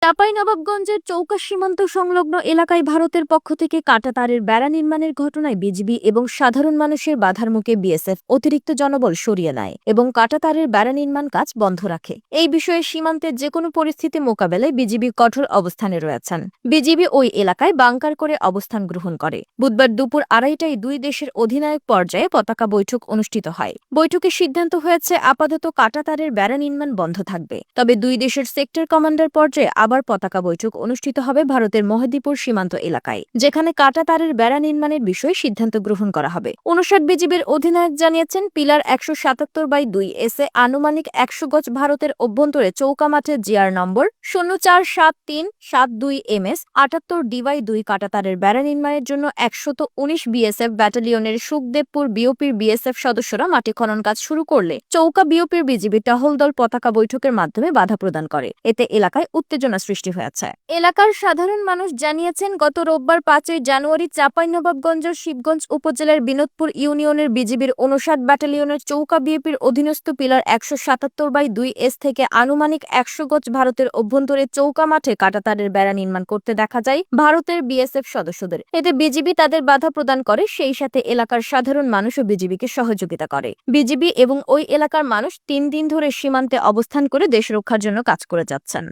চাঁপাইনবাবগঞ্জের চৌকা সীমান্ত সংলগ্ন এলাকায় ভারতের পক্ষ থেকে কাঁটাতারের বেড়া নির্মাণের ঘটনায় বিজিবি এবং সাধারণ মানুষের বাধার মুখে বিএসএফ অতিরিক্ত জনবল সরিয়ে নেয় এবং কাঁটাতারের বেড়া নির্মাণ কাজ বন্ধ রাখে। এই বিষয়ে সীমান্তের যেকোনো পরিস্থিতি মোকাবেলায় বিজিবি কঠোর অবস্থানে রয়েছেন। বিজিবি ওই এলাকায় বাংকার করে অবস্থান গ্রহণ করে। বুধবার দুপুর 2:30টায় দুই দেশের অধিনায়ক পর্যায়ে পতাকা বৈঠক অনুষ্ঠিত হয়। বৈঠকে সিদ্ধান্ত হয়েছে আপাতত কাঁটাতারের বেড়া নির্মাণ বন্ধ থাকবে, তবে দুই দেশের সেক্টর কমান্ডার পর্যায়ে আবার পতাকা বৈঠক অনুষ্ঠিত হবে ভারতের মহদীপুর সীমান্ত এলাকায়, যেখানে কাঁটাতারের বেড়া নির্মাণের বিষয়ে সিদ্ধান্ত গ্রহণ করা হবে। 59 বিজিবির অধিনায়ক জানিয়েছেন, পিলার 177/2 এসে আনুমানিক 100 গজ ভারতের অভ্যন্তরে চৌকা মাঠে জিআর নম্বর 047372 MS 78D/2 কাঁটাতারের বেড়া নির্মাণের জন্য 119 বিএসএফ ব্যাটালিয়নের সুখদেবপুর বিওপির বিএসএফ সদস্যরা মাটি খনন কাজ শুরু করলে চৌকা বিওপির বিজিবি টহল দল পতাকা বৈঠকের মাধ্যমে বাধা প্রদান করে। এতে এলাকায় উত্তেজনা সৃষ্টি হয়েছে। এলাকার সাধারণ মানুষ জানিয়েছেন, গত রোববার 5ই জানুয়ারি চাঁপাইনবাবগঞ্জের শিবগঞ্জ উপজেলার বিনোদপুর ইউনিয়নের বিজিবির 59 ব্যাটালিয়নের চৌকা বিএপির অধীনস্থ পিলার 177/2 এস থেকে আনুমানিক 100 গজ ভারতের অভ্যন্তরে চৌকা মাঠে কাঁটাতারের বেড়া নির্মাণ করতে দেখা যায় ভারতের বিএসএফ সদস্যদের। এতে বিজিবি তাদের বাধা প্রদান করে, সেই সাথে এলাকার সাধারণ মানুষও বিজিবিকে সহযোগিতা করে। বিজিবি এবং ওই এলাকার মানুষ 3 দিন ধরে সীমান্তে অবস্থান করে দেশ রক্ষার জন্য কাজ করে যাচ্ছেন।